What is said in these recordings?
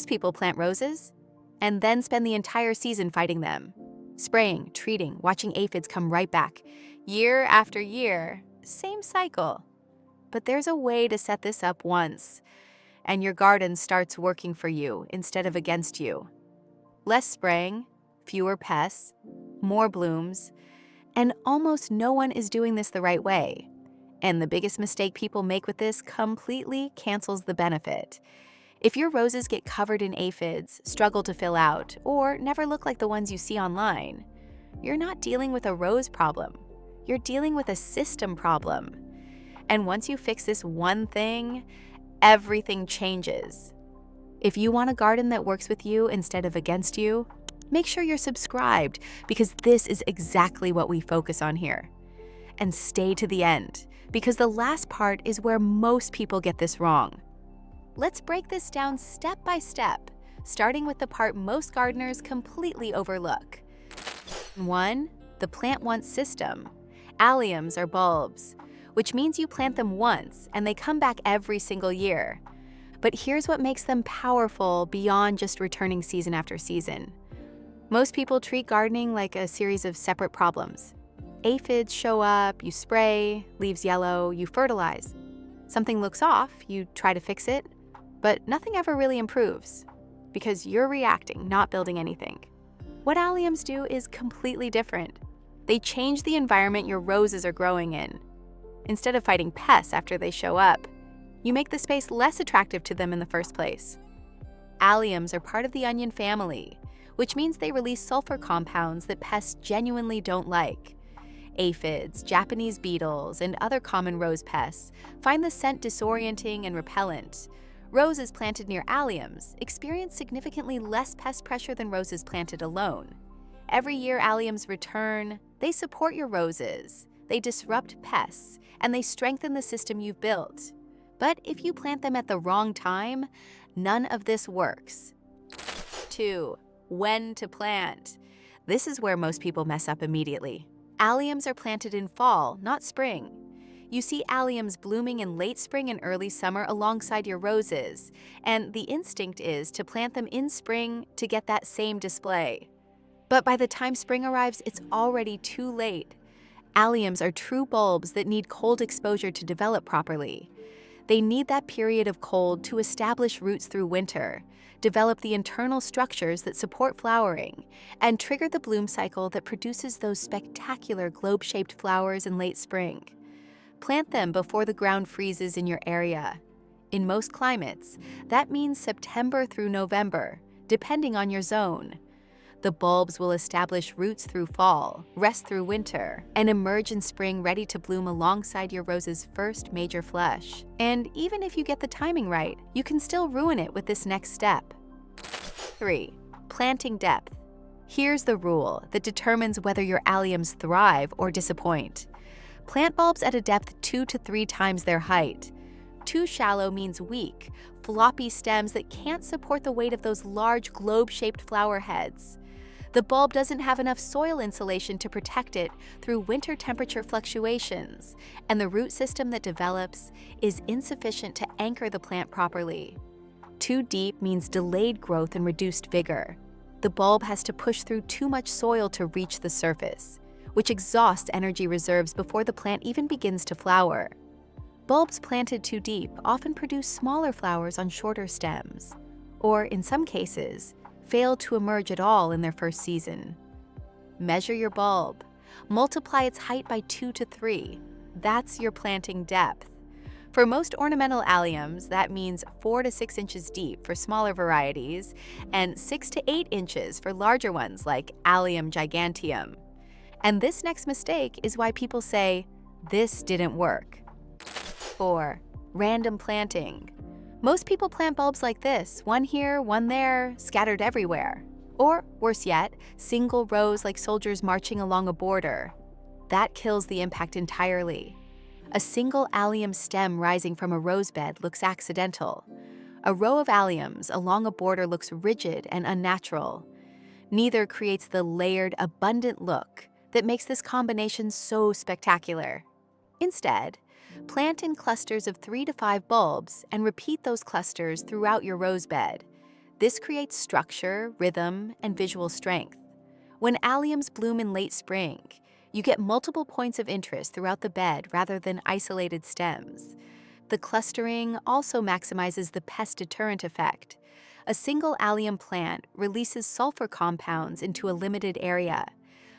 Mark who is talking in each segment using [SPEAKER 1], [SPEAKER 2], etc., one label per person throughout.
[SPEAKER 1] Most people plant roses and then spend the entire season fighting them. Spraying, treating, watching aphids come right back. Year after year, same cycle. But there's a way to set this up once, and your garden starts working for you instead of against you. Less spraying, fewer pests, more blooms, and almost no one is doing this the right way. And the biggest mistake people make with this completely cancels the benefit. If your roses get covered in aphids, struggle to fill out, or never look like the ones you see online, you're not dealing with a rose problem. You're dealing with a system problem. And once you fix this one thing, everything changes. If you want a garden that works with you instead of against you, make sure you're subscribed, because this is exactly what we focus on here. And stay to the end, because the last part is where most people get this wrong. Let's break this down step by step, starting with the part most gardeners completely overlook. 1. The plant once system. Alliums are bulbs, which means you plant them once and they come back every single year. But here's what makes them powerful beyond just returning season after season. Most people treat gardening like a series of separate problems. Aphids show up, you spray, leaves yellow, you fertilize. Something looks off, you try to fix it, but nothing ever really improves because you're reacting, not building anything. What alliums do is completely different. They change the environment your roses are growing in. Instead of fighting pests after they show up, you make the space less attractive to them in the first place. Alliums are part of the onion family, which means they release sulfur compounds that pests genuinely don't like. Aphids, Japanese beetles, and other common rose pests find the scent disorienting and repellent. Roses planted near alliums experience significantly less pest pressure than roses planted alone. Every year alliums return, they support your roses, they disrupt pests, and they strengthen the system you've built. But if you plant them at the wrong time, none of this works. 2. When to plant. This is where most people mess up immediately. Alliums are planted in fall, not spring. You see alliums blooming in late spring and early summer alongside your roses, and the instinct is to plant them in spring to get that same display. But by the time spring arrives, it's already too late. Alliums are true bulbs that need cold exposure to develop properly. They need that period of cold to establish roots through winter, develop the internal structures that support flowering, and trigger the bloom cycle that produces those spectacular globe-shaped flowers in late spring. Plant them before the ground freezes in your area. In most climates, that means September through November, depending on your zone. The bulbs will establish roots through fall, rest through winter, and emerge in spring ready to bloom alongside your rose's first major flush. And even if you get the timing right, you can still ruin it with this next step. 3. Planting depth. Here's the rule that determines whether your alliums thrive or disappoint. Plant bulbs at a depth 2 to 3 times their height. Too shallow means weak, floppy stems that can't support the weight of those large globe-shaped flower heads. The bulb doesn't have enough soil insulation to protect it through winter temperature fluctuations, and the root system that develops is insufficient to anchor the plant properly. Too deep means delayed growth and reduced vigor. The bulb has to push through too much soil to reach the surface, which exhausts energy reserves before the plant even begins to flower. Bulbs planted too deep often produce smaller flowers on shorter stems, or in some cases, fail to emerge at all in their first season. Measure your bulb. Multiply its height by 2 to 3. That's your planting depth. For most ornamental alliums, that means 4 to 6 inches deep for smaller varieties, and 6 to 8 inches for larger ones like Allium giganteum. And this next mistake is why people say, "This didn't work." 4. Random planting. Most people plant bulbs like this, one here, one there, scattered everywhere. Or, worse yet, single rows like soldiers marching along a border. That kills the impact entirely. A single allium stem rising from a rose bed looks accidental. A row of alliums along a border looks rigid and unnatural. Neither creates the layered, abundant look that makes this combination so spectacular. Instead, plant in clusters of 3 to 5 bulbs and repeat those clusters throughout your rose bed. This creates structure, rhythm, and visual strength. When alliums bloom in late spring, you get multiple points of interest throughout the bed rather than isolated stems. The clustering also maximizes the pest deterrent effect. A single allium plant releases sulfur compounds into a limited area.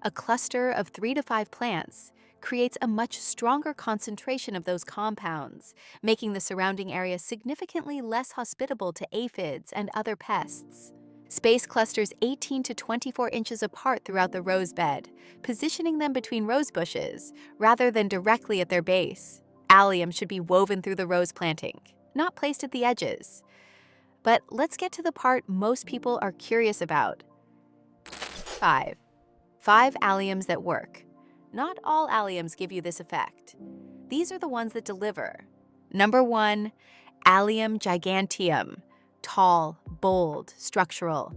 [SPEAKER 1] A cluster of 3 to 5 plants creates a much stronger concentration of those compounds, making the surrounding area significantly less hospitable to aphids and other pests. Space clusters 18 to 24 inches apart throughout the rose bed, positioning them between rose bushes rather than directly at their base. Allium should be woven through the rose planting, not placed at the edges. But let's get to the part most people are curious about. 5 alliums that work. Not all alliums give you this effect. These are the ones that deliver. Number 1, Allium giganteum. Tall, bold, structural.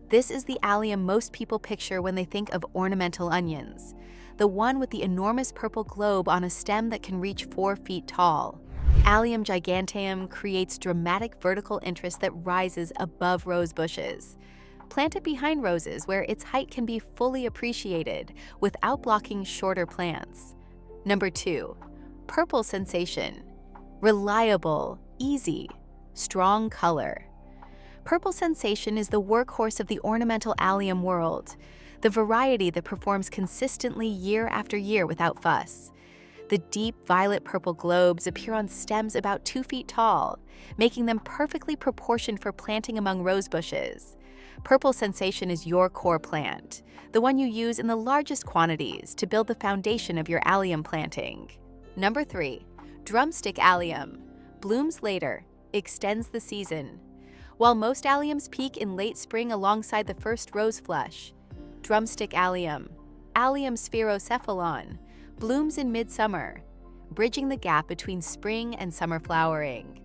[SPEAKER 1] This is the allium most people picture when they think of ornamental onions. The one with the enormous purple globe on a stem that can reach 4 feet tall. Allium giganteum creates dramatic vertical interest that rises above rose bushes. Plant it behind roses where its height can be fully appreciated without blocking shorter plants. Number 2, purple sensation. Reliable, easy, strong color. Purple sensation is the workhorse of the ornamental allium world, the variety that performs consistently year after year without fuss. The deep violet-purple globes appear on stems about 2 feet tall, making them perfectly proportioned for planting among rose bushes. Purple sensation is your core plant, the one you use in the largest quantities to build the foundation of your allium planting. Number 3, drumstick allium. Blooms later, extends the season. While most alliums peak in late spring alongside the first rose flush, drumstick allium, Allium spherocephalon, blooms in midsummer, bridging the gap between spring and summer flowering.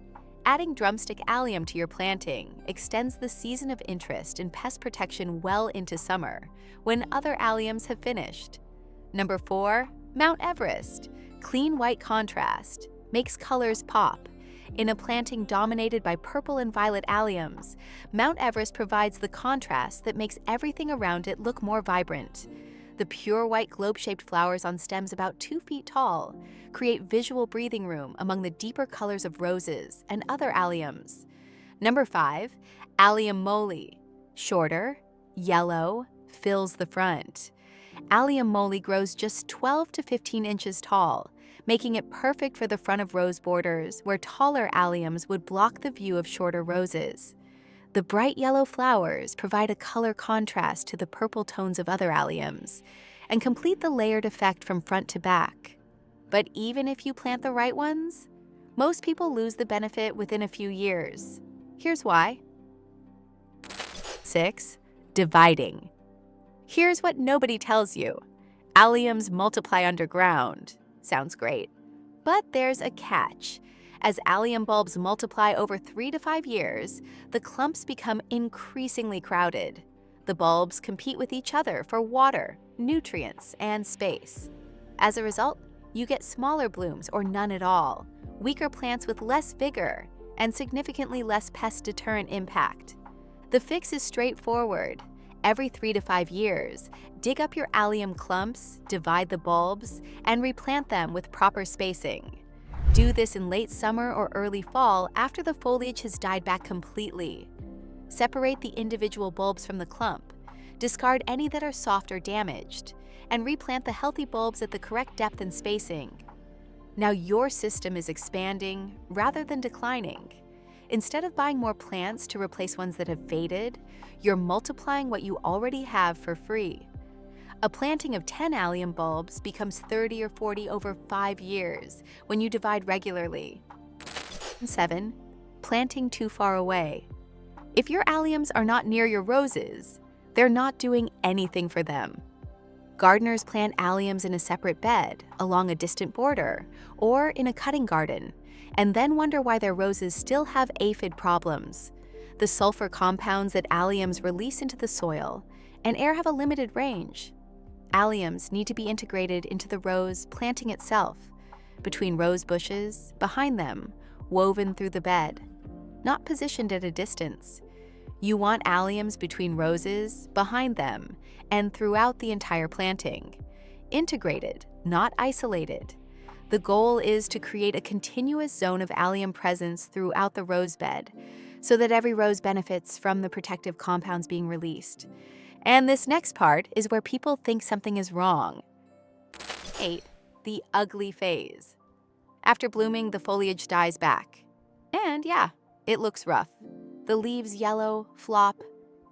[SPEAKER 1] Adding drumstick allium to your planting extends the season of interest in pest protection well into summer, when other alliums have finished. Number 4, Mount Everest. Clean white contrast, makes colors pop. In a planting dominated by purple and violet alliums, Mount Everest provides the contrast that makes everything around it look more vibrant. The pure white globe-shaped flowers on stems about 2 feet tall create visual breathing room among the deeper colors of roses and other alliums. Number 5, Allium moly. Shorter, yellow, fills the front. Allium moly grows just 12 to 15 inches tall, making it perfect for the front of rose borders where taller alliums would block the view of shorter roses. The bright yellow flowers provide a color contrast to the purple tones of other alliums and complete the layered effect from front to back. But even if you plant the right ones, most people lose the benefit within a few years. Here's why. 6, dividing. Here's what nobody tells you. Alliums multiply underground. Sounds great. But there's a catch. As allium bulbs multiply over 3 to 5 years, the clumps become increasingly crowded. The bulbs compete with each other for water, nutrients, and space. As a result, you get smaller blooms or none at all, weaker plants with less vigor, and significantly less pest deterrent impact. The fix is straightforward. Every 3 to 5 years, dig up your allium clumps, divide the bulbs, and replant them with proper spacing. Do this in late summer or early fall after the foliage has died back completely. Separate the individual bulbs from the clump, discard any that are soft or damaged, and replant the healthy bulbs at the correct depth and spacing. Now your system is expanding rather than declining. Instead of buying more plants to replace ones that have faded, you're multiplying what you already have for free. A planting of 10 allium bulbs becomes 30 or 40 over 5 years when you divide regularly. 7, planting too far away. If your alliums are not near your roses, they're not doing anything for them. Gardeners plant alliums in a separate bed, along a distant border, or in a cutting garden, and then wonder why their roses still have aphid problems. The sulfur compounds that alliums release into the soil and air have a limited range. Alliums need to be integrated into the rose planting itself, between rose bushes, behind them, woven through the bed, not positioned at a distance. You want alliums between roses, behind them, and throughout the entire planting. Integrated, not isolated. The goal is to create a continuous zone of allium presence throughout the rose bed, so that every rose benefits from the protective compounds being released. And this next part is where people think something is wrong. 8. The ugly phase. After blooming, the foliage dies back. And yeah, it looks rough. The leaves yellow, flop,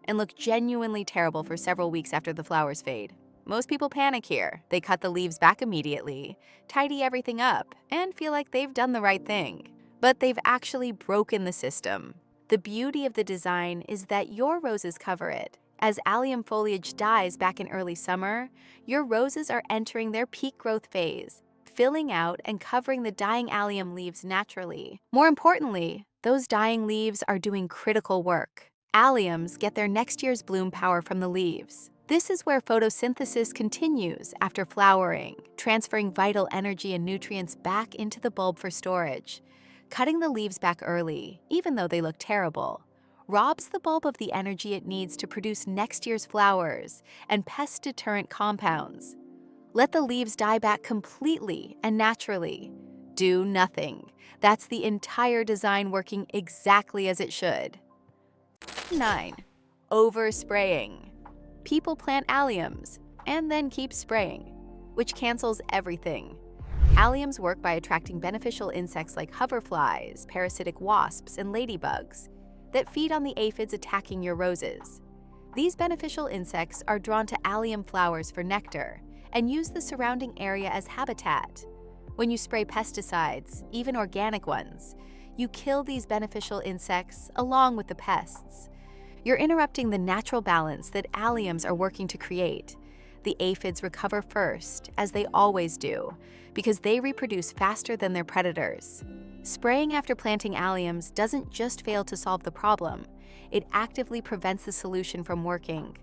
[SPEAKER 1] and look genuinely terrible for several weeks after the flowers fade. Most people panic here. They cut the leaves back immediately, tidy everything up, and feel like they've done the right thing. But they've actually broken the system. The beauty of the design is that your roses cover it. As allium foliage dies back in early summer, your roses are entering their peak growth phase, filling out and covering the dying allium leaves naturally. More importantly, those dying leaves are doing critical work. Alliums get their next year's bloom power from the leaves. This is where photosynthesis continues after flowering, transferring vital energy and nutrients back into the bulb for storage. Cutting the leaves back early, even though they look terrible, robs the bulb of the energy it needs to produce next year's flowers and pest deterrent compounds. Let the leaves die back completely and naturally. Do nothing. That's the entire design working exactly as it should. 9. Overspraying. People plant alliums and then keep spraying, which cancels everything. Alliums work by attracting beneficial insects like hoverflies, parasitic wasps, and ladybugs that feed on the aphids attacking your roses. These beneficial insects are drawn to allium flowers for nectar and use the surrounding area as habitat. When you spray pesticides, even organic ones, you kill these beneficial insects along with the pests. You're interrupting the natural balance that alliums are working to create. The aphids recover first, as they always do, because they reproduce faster than their predators. Spraying after planting alliums doesn't just fail to solve the problem, it actively prevents the solution from working.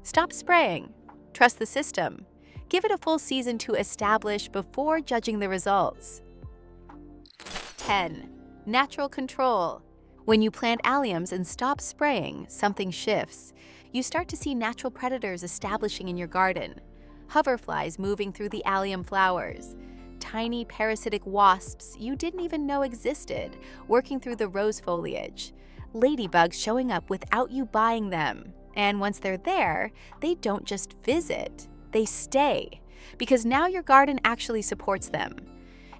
[SPEAKER 1] Stop spraying. Trust the system. Give it a full season to establish before judging the results. 10. Natural control. When you plant alliums and stop spraying, something shifts. You start to see natural predators establishing in your garden. Hoverflies moving through the allium flowers. Tiny parasitic wasps you didn't even know existed, working through the rose foliage. Ladybugs showing up without you buying them. And once they're there, they don't just visit, they stay. Because now your garden actually supports them.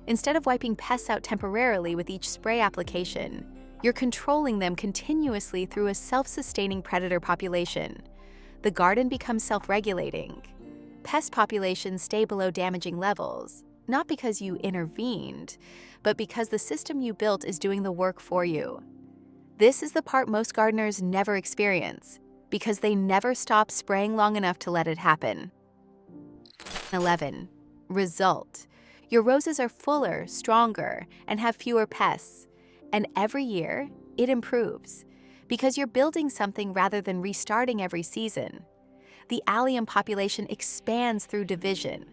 [SPEAKER 1] Instead of wiping pests out temporarily with each spray application, you're controlling them continuously through a self-sustaining predator population. The garden becomes self-regulating. Pest populations stay below damaging levels, not because you intervened, but because the system you built is doing the work for you. This is the part most gardeners never experience, because they never stop spraying long enough to let it happen. 11. Result. Your roses are fuller, stronger, and have fewer pests. And every year, it improves, because you're building something rather than restarting every season. The allium population expands through division.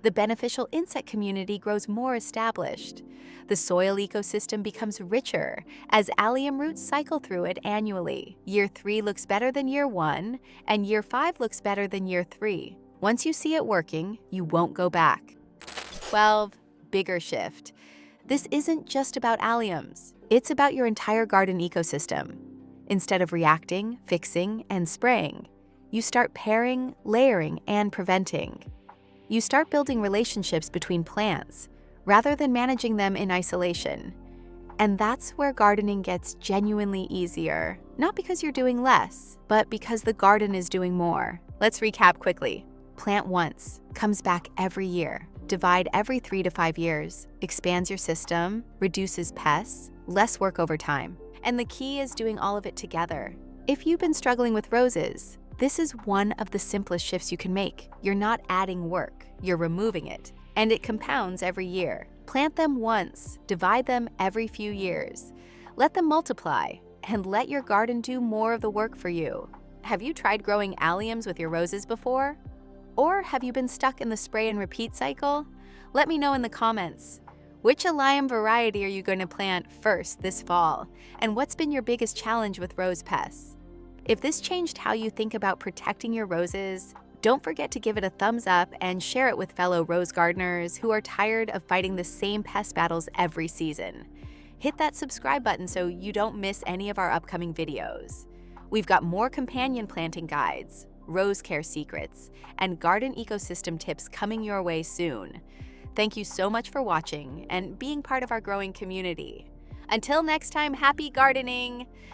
[SPEAKER 1] The beneficial insect community grows more established. The soil ecosystem becomes richer as allium roots cycle through it annually. Year 3 looks better than year 1, and year 5 looks better than year 3. Once you see it working, you won't go back. 12. Bigger shift. This isn't just about alliums. It's about your entire garden ecosystem. Instead of reacting, fixing, and spraying, you start pairing, layering, and preventing. You start building relationships between plants, rather than managing them in isolation. And that's where gardening gets genuinely easier. Not because you're doing less, but because the garden is doing more. Let's recap quickly. Plant once, comes back every year. Divide every 3 to 5 years, expands your system, reduces pests, less work over time. And the key is doing all of it together. If you've been struggling with roses, this is one of the simplest shifts you can make. You're not adding work, you're removing it. And it compounds every year. Plant them once, divide them every few years. Let them multiply, and let your garden do more of the work for you. Have you tried growing alliums with your roses before? Or have you been stuck in the spray and repeat cycle? Let me know in the comments. Which allium variety are you going to plant first this fall? And what's been your biggest challenge with rose pests? If this changed how you think about protecting your roses, don't forget to give it a thumbs up and share it with fellow rose gardeners who are tired of fighting the same pest battles every season. Hit that subscribe button so you don't miss any of our upcoming videos. We've got more companion planting guides, rose care secrets, and garden ecosystem tips coming your way soon. Thank you so much for watching and being part of our growing community. Until next time, happy gardening!